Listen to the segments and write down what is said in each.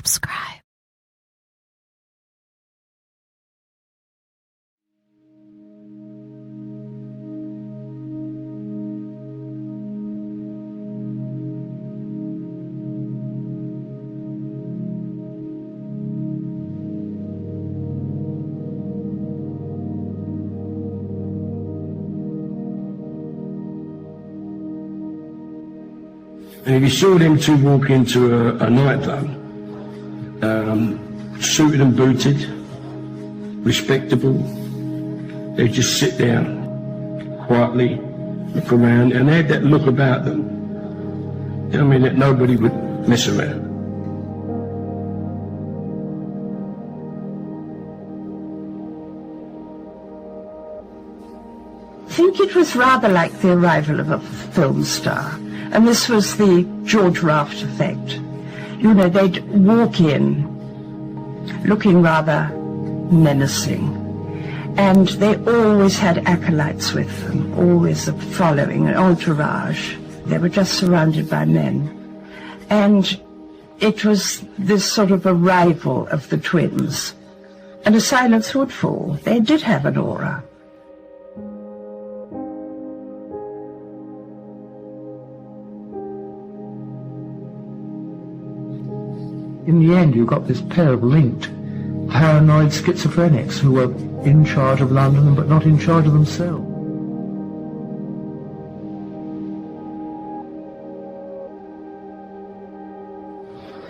subscribe. And if you saw them two walk into a nightclub, suited and booted, respectable, they'd just sit there quietly, look around, and they had that look about them. You know what I mean? That nobody would mess around. I think it was rather like the arrival of a film star. And this was the George Raft effect. You know, they'd walk in looking rather menacing. And they always had acolytes with them, always a following, an entourage. They were just surrounded by men. And it was this sort of arrival of the twins. And a silence would fall. They did have an aura. In the end, you got this pair of linked paranoid schizophrenics who were in charge of London but not in charge of themselves.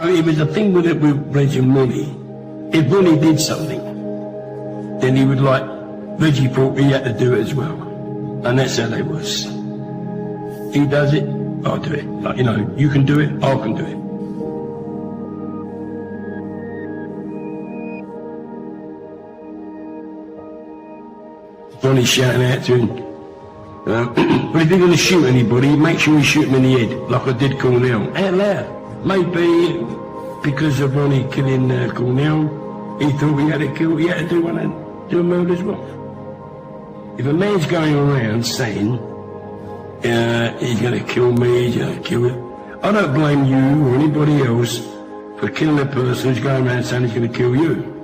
It was the thing with Reggie and Ronnie. If Ronnie did something, then he would Reggie thought he had to do it as well. And that's how they was. He does it, I'll do it. You can do it, I can do it. Ronnie shouting out to him, but if you're going to shoot anybody, make sure you shoot him in the head, like I did Cornell. Out loud. Maybe because of Ronnie killing Cornell, he thought he had to do a murder as well. If a man's going around saying, he's going to kill me, he's going to kill it, I don't blame you or anybody else for killing a person who's going around saying he's going to kill you.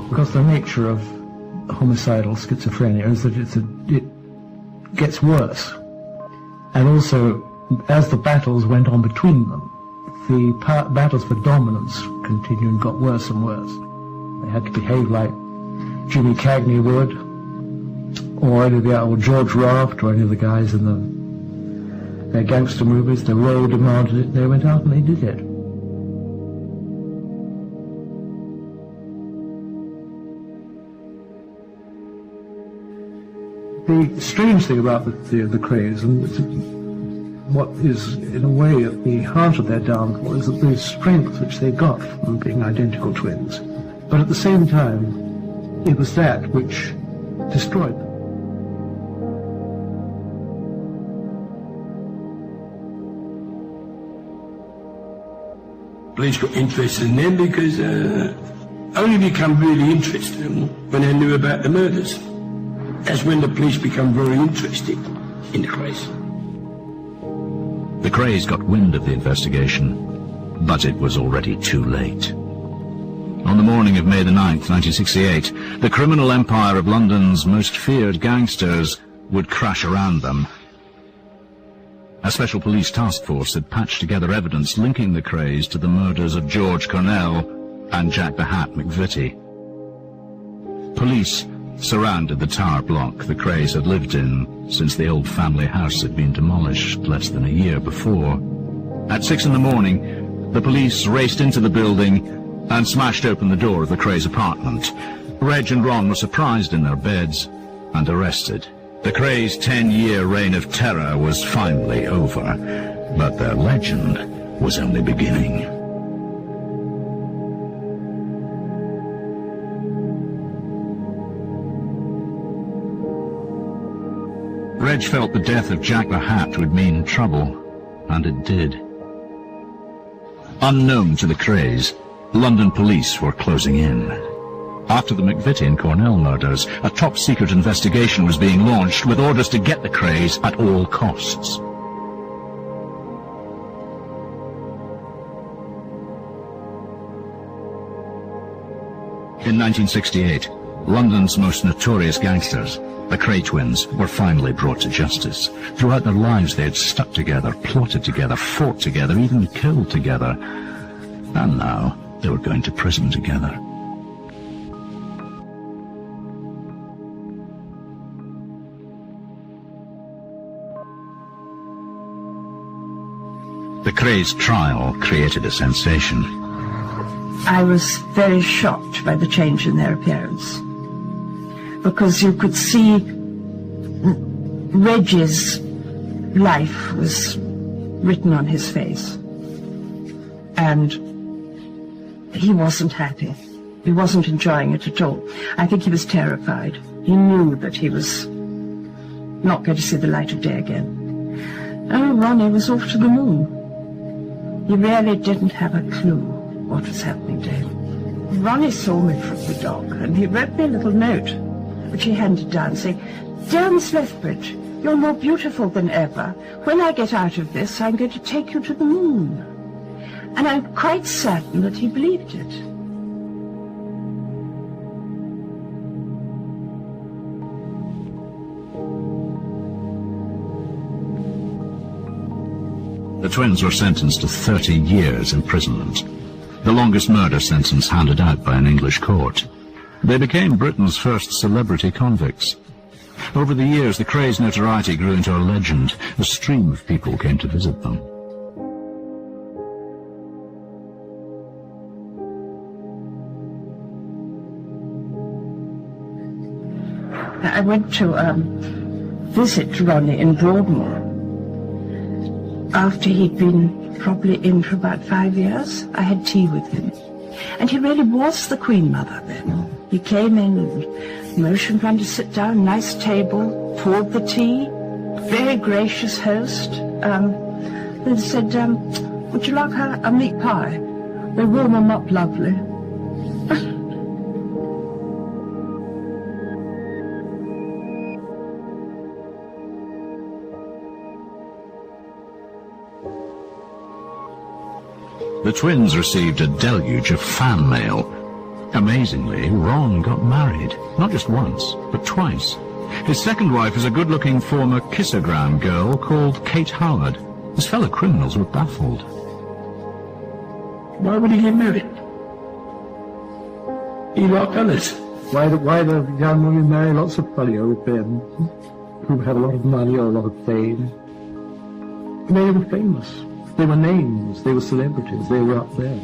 Because the nature of homicidal schizophrenia is that it gets worse. And also, as the battles went on between them, the battles for dominance continued and got worse and worse. They had to behave like Jimmy Cagney would, or George Raft, or any of the guys in their gangster movies. The role demanded it, they went out and they did it. The strange thing about the Krays, and what is in a way at the heart of their downfall, is that the strength which they got from being identical twins. But at the same time, it was that which destroyed them. Police got interested in them because only become really interested in them when they knew about the murders. That's when the police become very interested in the Krays. The Krays got wind of the investigation, but it was already too late. On the morning of May the 9th, 1968, the criminal empire of London's most feared gangsters would crash around them. A special police task force had patched together evidence linking the Krays to the murders of George Cornell and Jack the Hat McVitie. Police surrounded the tower block the Krays had lived in since the old family house had been demolished less than a year before. At 6 in the morning, the police raced into the building and smashed open the door of the Krays' apartment. Reg and Ron were surprised in their beds and arrested. The Krays' 10-year reign of terror was finally over, but their legend was only beginning. Reg felt the death of Jack the Hat would mean trouble, and it did. Unknown to the Krays, London police were closing in. After the McVitie and Cornell murders, a top-secret investigation was being launched with orders to get the Krays at all costs. In 1968, London's most notorious gangsters, the Kray twins, were finally brought to justice. Throughout their lives they had stuck together, plotted together, fought together, even killed together. And now they were going to prison together. The Krays' trial created a sensation. I was very shocked by the change in their appearance, because you could see Reggie's life was written on his face, and he wasn't happy. He wasn't enjoying it at all. I think he was terrified. He knew that he was not going to see the light of day again. Oh, Ronnie was off to the moon. He really didn't have a clue what was happening to him. Ronnie saw me from the dock, and he wrote me a little note, which he handed down, saying, "Dear Miss Lethbridge, you're more beautiful than ever. When I get out of this, I'm going to take you to the moon." And I'm quite certain that he believed it. The twins were sentenced to 30 years imprisonment, the longest murder sentence handed out by an English court. They became Britain's first celebrity convicts. Over the years, the Krays' notoriety grew into a legend. A stream of people came to visit them. I went to visit Ronnie in Broadmoor after he'd been probably in for about 5 years. I had tea with him, and he really was the Queen Mother then. He came in and motioned for him to sit down, nice table, poured the tea, very gracious host. Then said, "Would you like a meat pie? They warm them up lovely." The twins received a deluge of fan mail. Amazingly, Ron got married, not just once, but twice. His second wife is a good-looking former kissogram girl called Kate Howard. His fellow criminals were baffled. Why would he get married? He liked others. Why the young women marry lots of bloody old men who had a lot of money or a lot of fame? They were famous. They were names. They were celebrities. They were up there.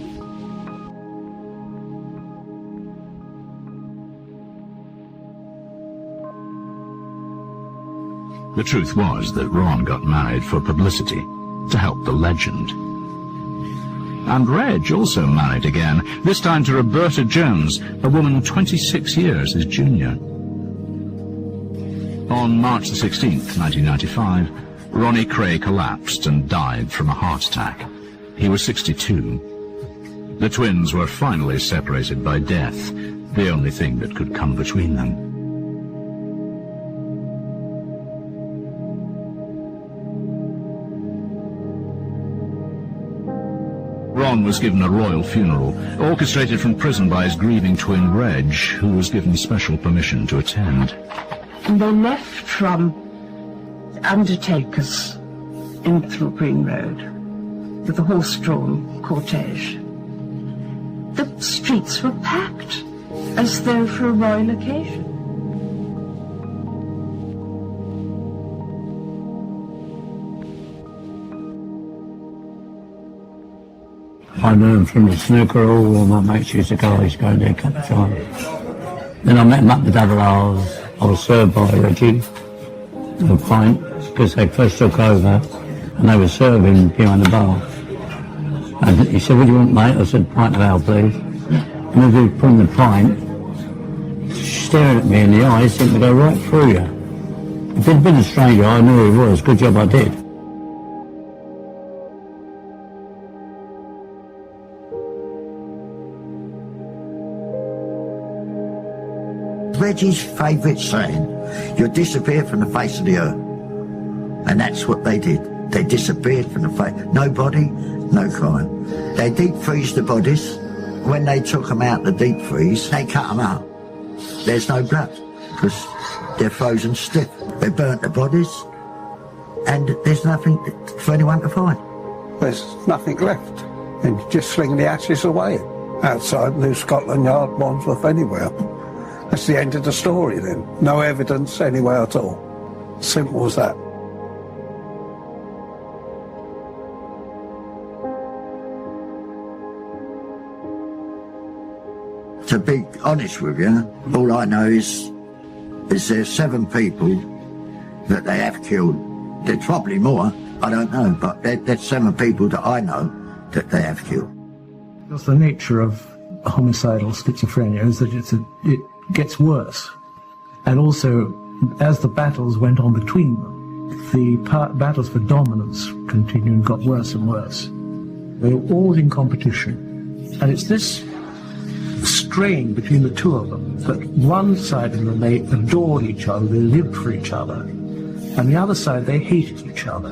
The truth was that Ron got married for publicity, to help the legend. And Reg also married again, this time to Roberta Jones, a woman 26 years his junior. On March the 16th, 1995, Ronnie Kray collapsed and died from a heart attack. He was 62. The twins were finally separated by death, the only thing that could come between them. Ron was given a royal funeral, orchestrated from prison by his grieving twin Reg, who was given special permission to attend. And they left from undertakers in through Green Road with a horse-drawn cortege. The streets were packed as though for a royal occasion. I knew him from the snooker hall, all my mates used to go there a couple of times. Then I met him up the double R's. I was served by Reggie, a pint, because they first took over, and they were serving behind the bar. And he said, "What do you want, mate?" I said, "Pint of ale, please." And as he was putting the pint, staring at me in the eyes, seemed to go right through you. If it had been a stranger, I knew who he was. Good job I did. Reggie's favourite saying, you'll disappear from the face of the earth. And that's what they did. They disappeared from the face. No body, no crime. They deep freeze the bodies. When they took them out the deep freeze, they cut them up. There's no blood because they're frozen stiff. They burnt the bodies and there's nothing for anyone to find. There's nothing left. And you just sling the ashes away outside New Scotland Yard, Wandsworth, anywhere. That's the end of the story then. No evidence anywhere at all. Simple as that. To be honest with you, all I know is there's 7 people that they have killed. There's probably more, I don't know, but there's 7 people that I know that they have killed. Because the nature of homicidal schizophrenia is that it gets worse. And also, as the battles went on between them, the battles for dominance continued and got worse and worse. They were always in competition. And it's this strain between the two of them that one side of them, they adored each other, they lived for each other, and the other side, they hated each other.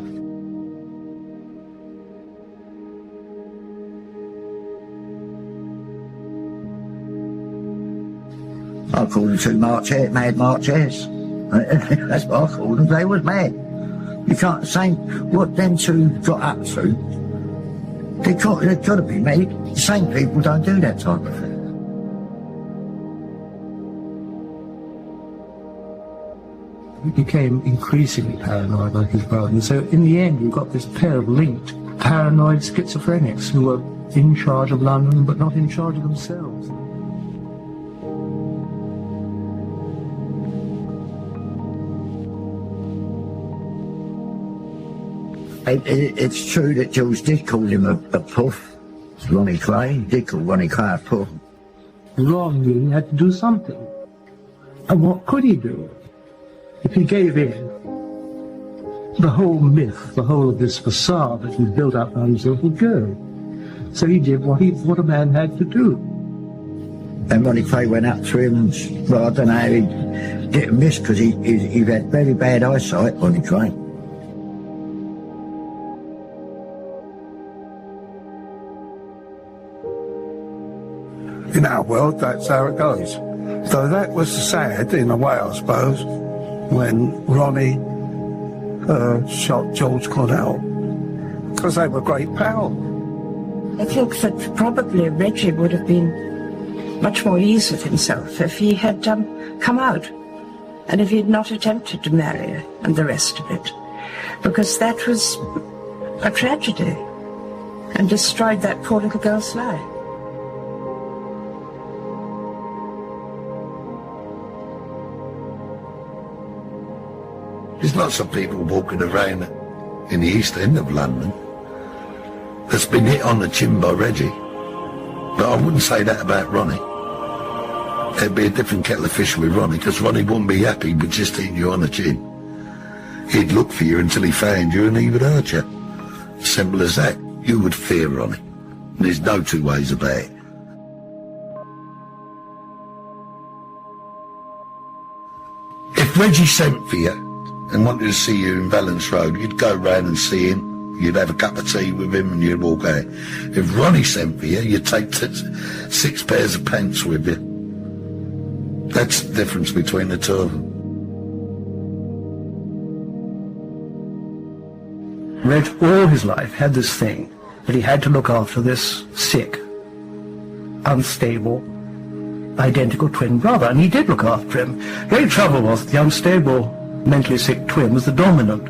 I call them 2 mad March hares. That's what I call them. They was mad. You can't say what them 2 got up to. They've got to be mad. Sane people don't do that type of thing. He became increasingly paranoid like his brother, and so in the end you got this pair of linked paranoid schizophrenics who were in charge of London but not in charge of themselves. It's true that Jules did call him a puff. Ronnie Kray did call Ronnie Kray a puff. Ron really had to do something. And what could he do? If he gave in, the whole myth, the whole of this facade that he built up on himself would go. So he did what a man had to do. And Ronnie Kray went up to him and, well, I don't know how he didn't miss because he had very bad eyesight, Ronnie Kray. In our world, that's how it goes. So that was sad, in a way, I suppose, when Ronnie shot George Cornell, because they were great pals. I think that probably Reggie would have been much more ease with himself if he had come out and if he had not attempted to marry her and the rest of it, because that was a tragedy and destroyed that poor little girl's life. There's lots of people walking around in the East End of London that's been hit on the chin by Reggie. But I wouldn't say that about Ronnie. There'd be a different kettle of fish with Ronnie, because Ronnie wouldn't be happy with just hitting you on the chin. He'd look for you until he found you and he would hurt you. Simple as that. You would fear Ronnie. And there's no 2 ways about it. If Reggie sent for you and wanted to see you in Valence Road, you'd go round and see him, you'd have a cup of tea with him and you'd walk out. If Ronnie sent for you, you'd take 6 pairs of pants with you. That's the difference between the 2 of them. Reg, all his life, had this thing that he had to look after this sick, unstable, identical twin brother, and he did look after him. The great trouble was that the unstable, mentally sick twin was the dominant.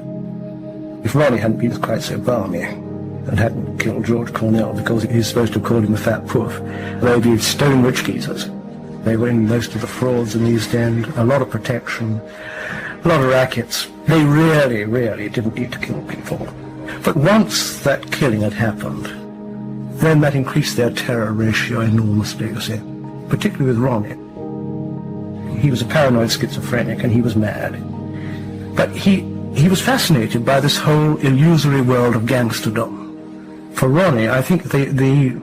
If Ronnie hadn't been quite so balmy and hadn't killed George Cornell, because he's supposed to have called him a fat poof, they'd be stone rich geezers. They were in most of the frauds in the East End, a lot of protection, a lot of rackets. They really, really didn't need to kill people. But once that killing had happened, then that increased their terror ratio enormously, you see, particularly with Ronnie. He was a paranoid schizophrenic and he was mad. But he was fascinated by this whole illusory world of gangsterdom. For Ronnie, I think the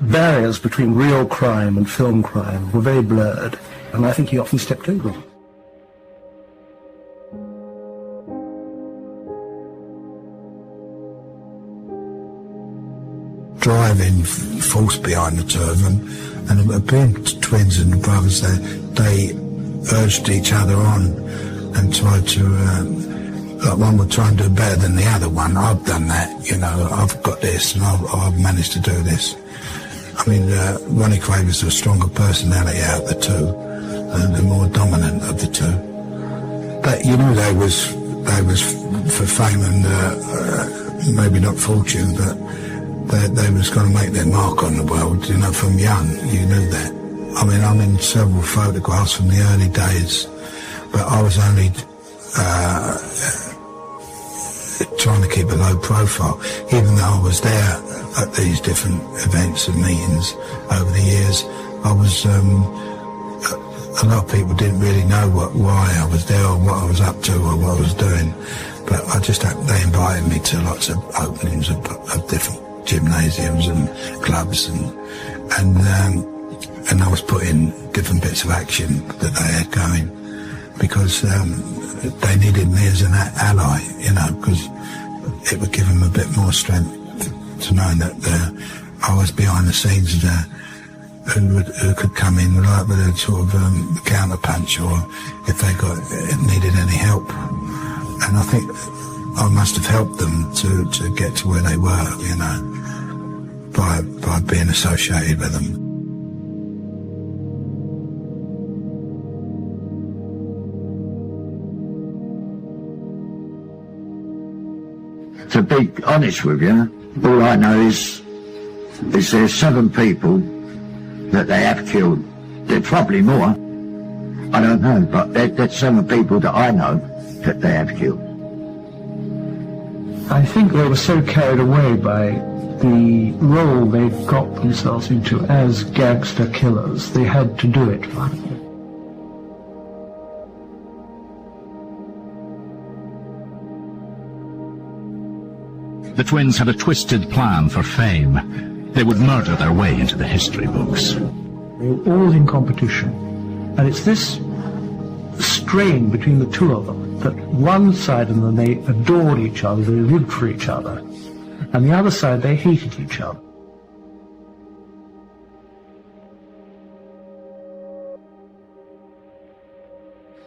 barriers between real crime and film crime were very blurred. And I think he often stepped over it. Driving force behind the two of them, and being twins and brothers, they urged each other on and tried to, like one would try and do better than the other one. I've done that, you know, I've got this and I've managed to do this. I mean, Ronnie Kray was the stronger personality out of the two, and the more dominant of the two. But you know, they was for fame and maybe not fortune, but they was going to make their mark on the world, you know, from young. You knew that. I mean, I'm in several photographs from the early days, but I was only trying to keep a low profile, even though I was there at these different events and meetings over the years. I was, a lot of people didn't really know why I was there or what I was up to or what I was doing, but they invited me to lots of openings of different gymnasiums and clubs, and I was put in different bits of action that they had going, because they needed me as an ally, you know, because it would give them a bit more strength to know that I was behind the scenes who could come in like with a sort of counter punch, or if they needed any help. And I think I must have helped them to get to where they were, you know, by being associated with them. To be honest with you, all I know is there's 7 people that they have killed. There are probably more, I don't know, but there's 7 people that I know that they have killed. I think they were so carried away by the role they'd got themselves into as gangster killers, they had to do it finally. The twins had a twisted plan for fame. They would murder their way into the history books. They were all in competition, and it's this strain between the two of them that one side of them, they adored each other, they lived for each other, and the other side, they hated each other.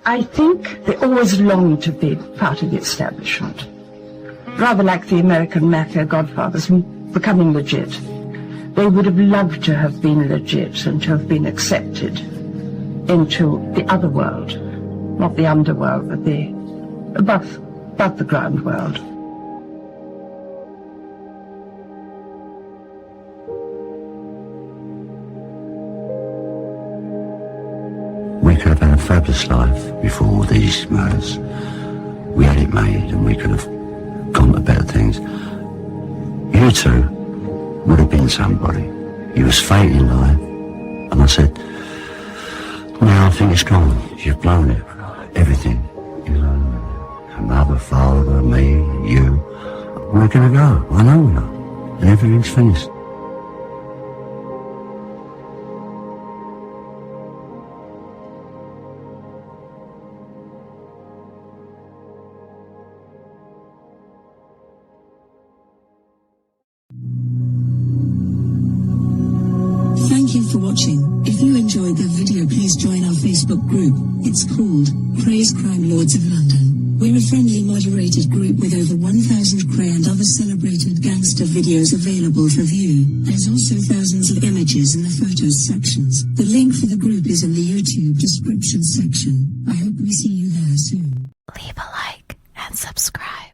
I think they always longed to be part of the establishment, rather like the American mafia godfathers becoming legit. They would have loved to have been legit and to have been accepted into the other world, not the underworld, but the above the ground world. We could have had a fabulous life before all these murders. We had it made and we could have gone to better things. You two would have been somebody. You was fate in life. And I said, now I think it's gone. You've blown it. Everything. You know, your mother, father, me, you. We're going to go. I know we are. And everything's finished. Thank you for watching. If you enjoyed the video, please join our Facebook group. It's called Krays Crime Lords of London. We're a friendly moderated group with over 1,000 Kray and other celebrated gangster videos available for view. There's also thousands of images in the photos sections. The link for the group is in the YouTube description section. I hope we see you there soon. Leave a like and subscribe.